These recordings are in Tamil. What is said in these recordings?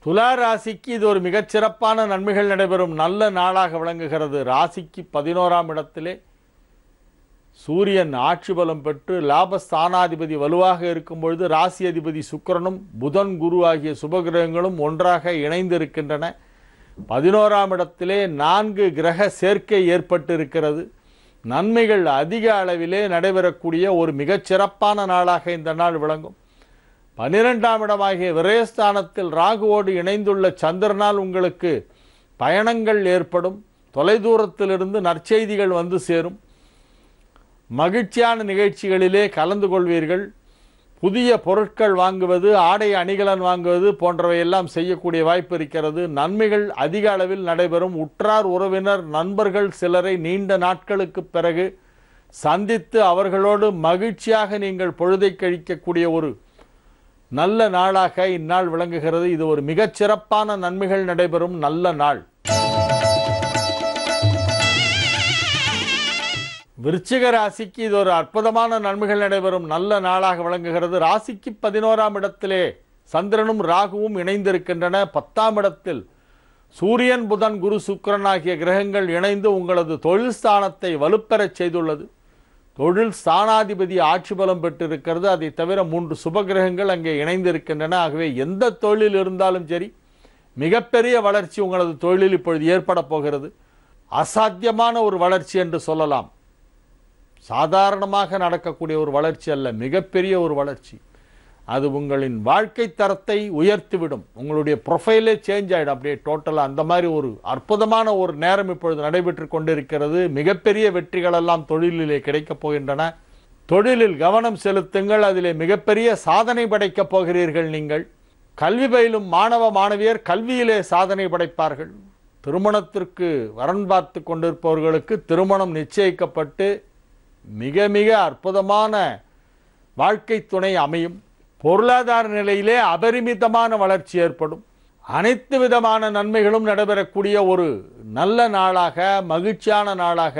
துலா ராசிக்கு இது ஒரு மிகச்சிறப்பான நன்மைகள் நடைபெறும் நல்ல நாளாக விளங்குகிறது. ராசிக்கு 11ஆம் இடத்திலே சூரியன் ஆட்சி பலம் பெற்று லாபஸ்தானாதிபதி வலுவாக இருக்கும் பொழுது ராசி அதிபதி சுக்கிரனும் புதன் குரு ஆகிய சுபகிரகங்களும் ஒன்றாக இணைந்திருக்கின்றன. 11ஆம் இடத்திலே 4 கிரக சேர்க்கை ஏற்பட்டு இருக்கிறது. நன்மைகள் அதிக அளவிலே நடைபெறக்கூடிய ஒரு மிகச்சிறப்பான நாளாக இந்த நாள் விளங்கும். 12ஆம் இடமாகிய விரயஸ்தானத்தில் ராகுவோடு இணைந்துள்ள சந்திரனால் உங்களுக்கு பயணங்கள் ஏற்படும். தொலைதூரத்திலிருந்து நற்செய்திகள் வந்து சேரும். மகிழ்ச்சியான நிகழ்ச்சிகளிலே கலந்து கொள்வீர்கள். புதிய பொருட்கள் வாங்குவது, ஆடை அணிகலன் வாங்குவது போன்றவையெல்லாம் செய்யக்கூடிய வாய்ப்பு இருக்கிறது. நன்மைகள் அதிக அளவில் நடைபெறும். உற்றார் உறவினர் நண்பர்கள் சிலரை நீண்ட நாட்களுக்கு பிறகு சந்தித்து அவர்களோடு மகிழ்ச்சியாக நீங்கள் பொழுதை கழிக்கக்கூடிய ஒரு நல்ல நாளாக இந்நாள் விளங்குகிறது. இது ஒரு மிகச்சிறப்பான நன்மைகள் நடைபெறும் நல்ல நாள். விருச்சிக ராசிக்கு இது ஒரு அற்புதமான நன்மைகள் நடைபெறும் நல்ல நாளாக விளங்குகிறது. ராசிக்கு 11ஆம் இடத்திலே சந்திரனும் ராகுவும் இணைந்திருக்கின்றன. 10ஆம் இடத்தில் சூரியன் புதன் குரு சுக்கிரன் ஆகிய கிரகங்கள் இணைந்து உங்களது தொழில் ஸ்தானத்தை வலுப்பெறச் செய்துள்ளது. தொழில் ஸ்தானாதிபதி ஆட்சி பலம் பெற்றிருக்கிறது. அதை தவிர 3 சுபகிரகங்கள் அங்கே இணைந்திருக்கின்றன. ஆகவே எந்த தொழில் இருந்தாலும் சரி, மிகப்பெரிய வளர்ச்சி உங்களது தொழிலில் இப்பொழுது ஏற்பட போகிறது. அசாத்தியமான ஒரு வளர்ச்சி என்று சொல்லலாம். சாதாரணமாக நடக்கக்கூடிய ஒரு வளர்ச்சி அல்ல, மிகப்பெரிய ஒரு வளர்ச்சி. அது உங்களின் வாழ்க்கை தரத்தை உயர்த்திவிடும். உங்களுடைய ப்ரொஃபைலே சேஞ்ச் ஆகிடும் அப்படியே டோட்டலாக. அந்த மாதிரி ஒரு அற்புதமான ஒரு நேரம் இப்பொழுது நடைபெற்று கொண்டிருக்கிறது. மிகப்பெரிய வெற்றிகளெல்லாம் தொழிலிலே கிடைக்கப் போகின்றன. தொழிலில் கவனம் செலுத்துங்கள். அதிலே மிகப்பெரிய சாதனை படைக்கப் போகிறீர்கள். நீங்கள் கல்வி பயிலும் மாணவ மாணவியர் கல்வியிலே சாதனை படைப்பார்கள். திருமணத்திற்கு வரன் பார்த்து கொண்டிருப்பவர்களுக்கு திருமணம் நிச்சயிக்கப்பட்டு மிக மிக அற்புதமான வாழ்க்கை துணை அமையும். பொருளாதார நிலையிலே அபரிமிதமான வளர்ச்சி ஏற்படும். அனைத்து விதமான நன்மைகளும் நடைபெறக்கூடிய ஒரு நல்ல நாளாக, மகிழ்ச்சியான நாளாக,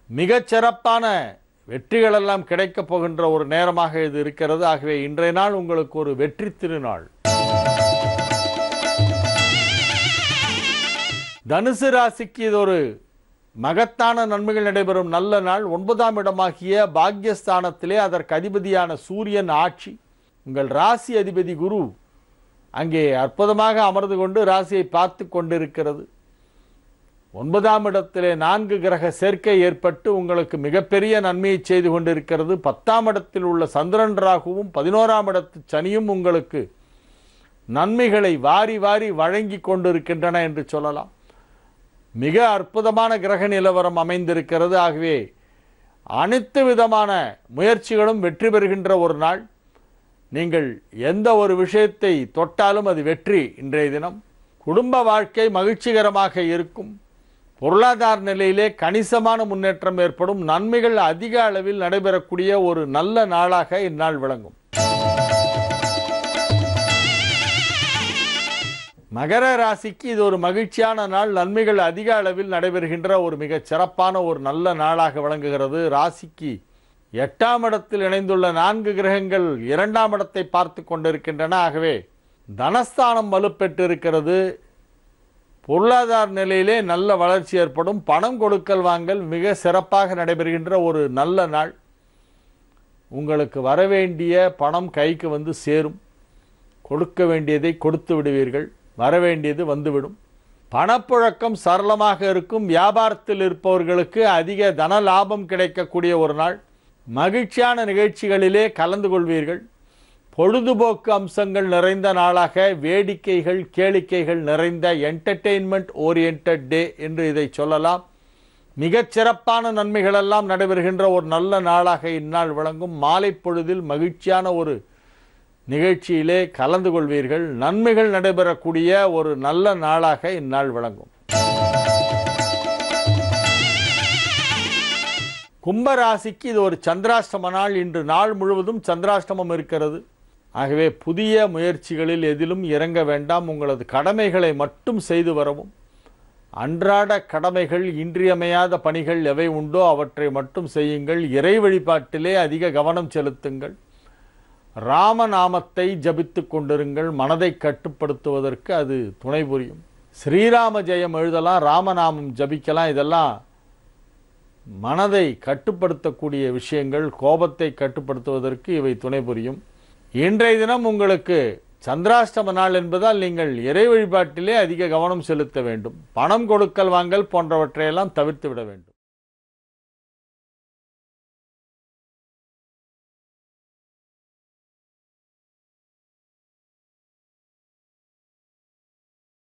மிகச்சிறப்பான வெற்றிகளெல்லாம் கிடைக்கப் போகின்ற ஒரு நேரமாக இது இருக்கிறது. ஆகவே இன்றைய நாள் உங்களுக்கு ஒரு வெற்றி திருநாள். தனுசு ராசிக்கு இது ஒரு மகத்தான நன்மைகள் நடைபெறும் நல்ல நாள். 9ஆம் இடமாகிய பாக்யஸ்தானத்திலே அதற்கு அதிபதியான சூரியன் ஆட்சி, உங்கள் ராசி அதிபதி குரு அங்கே அற்புதமாக அமர்ந்து கொண்டு ராசியை பார்த்து கொண்டிருக்கிறது. 9ஆம் இடத்திலே 4 கிரக சேர்க்கை ஏற்பட்டு உங்களுக்கு மிகப்பெரிய நன்மையை செய்து கொண்டிருக்கிறது. 10ஆம் இடத்தில் உள்ள சந்திரன் ராகுவும் 11ஆம் இடத்து சனியும் உங்களுக்கு நன்மைகளை வாரி வாரி வழங்கி கொண்டிருக்கின்றன என்று சொல்லலாம். மிக அற்புதமான கிரக நிலவரம் அமைந்திருக்கிறது. ஆகவே அனைத்து விதமான முயற்சிகளும் வெற்றி பெறுகின்ற ஒரு நாள். நீங்கள் எந்த ஒரு விஷயத்தை தொட்டாலும் அது வெற்றி. இன்றைய தினம் குடும்ப வாழ்க்கை மகிழ்ச்சிகரமாக இருக்கும். பொருளாதார நிலையிலே கணிசமான முன்னேற்றம் ஏற்படும். நன்மைகள் அதிக அளவில் நடைபெறக்கூடிய ஒரு நல்ல நாளாக இந்நாள் விளங்கும். மகர ராசிக்கு இது ஒரு மகிழ்ச்சியான நாள். நன்மைகள் அதிக அளவில் நடைபெறுகின்ற ஒரு மிகச் சிறப்பான ஒரு நல்ல நாளாக விளங்குகிறது. ராசிக்கு 8ஆம் இடத்தில் இணைந்துள்ள 4 கிரகங்கள் 2ஆம் இடத்தை பார்த்து கொண்டிருக்கின்றன. ஆகவே தனஸ்தானம் வலுப்பெற்றிருக்கிறது. பொருளாதார நிலையிலே நல்ல வளர்ச்சி ஏற்படும். பணம் கொடுக்கல் வாங்கல் மிக சிறப்பாக நடைபெறுகின்ற ஒரு நல்ல நாள். உங்களுக்கு வரவேண்டிய பணம் கைக்கு வந்து சேரும். கொடுக்க வேண்டியதை கொடுத்து விடுவீர்கள். வரவேண்டியது வந்துவிடும். பணப்புழக்கம் சரளமாக இருக்கும். வியாபாரத்தில் இருப்பவர்களுக்கு அதிக தன லாபம் கிடைக்கக்கூடிய ஒரு நாள். மகிழ்ச்சியான நிகழ்ச்சிகளிலே கலந்து கொள்வீர்கள். பொழுதுபோக்கு அம்சங்கள் நிறைந்த நாளாக, வேடிக்கைகள் கேளிக்கைகள் நிறைந்த என்டர்டெயின்மெண்ட் ஓரியன்ட் டே என்று இதை சொல்லலாம். மிகச்சிறப்பான நன்மைகளெல்லாம் நடைபெறுகின்ற ஒரு நல்ல நாளாக இந்நாள் விளங்கும். மாலை பொழுதில் மகிழ்ச்சியான ஒரு நிகழ்ச்சியிலே கலந்து கொள்வீர்கள். நன்மைகள் நடைபெறக்கூடிய ஒரு நல்ல நாளாக இந்நாள் விளங்கும். கும்பராசிக்கு இது ஒரு சந்திராஷ்டம நாள். இன்று நாள் முழுவதும் சந்திராஷ்டமம் இருக்கிறது. ஆகவே புதிய முயற்சிகளில் எதிலும் இறங்க வேண்டாம். உங்களது கடமைகளை மட்டும் செய்து வரவும். அன்றாட கடமைகள், இன்றியமையாத பணிகள் எவை உண்டோ அவற்றை மட்டும் செய்யுங்கள். இறை வழிபாட்டிலே அதிக கவனம் செலுத்துங்கள். ராமநாமத்தை ஜபித்து கொண்டிருங்கள். மனதை கட்டுப்படுத்துவதற்கு அது துணை புரியும். ஸ்ரீராம ஜெயம் எழுதலாம், ராமநாமம் ஜபிக்கலாம். இதெல்லாம் மனதை கட்டுப்படுத்தக்கூடிய விஷயங்கள். கோபத்தை கட்டுப்படுத்துவதற்கு இவை துணை புரியும். இன்றைய தினம் உங்களுக்கு சந்திராஷ்டம நாள் என்பதால் நீங்கள் இறை வழிபாட்டிலே அதிக கவனம் செலுத்த வேண்டும். பணம் கொடுக்கல் வாங்கல் போன்றவற்றையெல்லாம் தவிர்த்து விட வேண்டும்.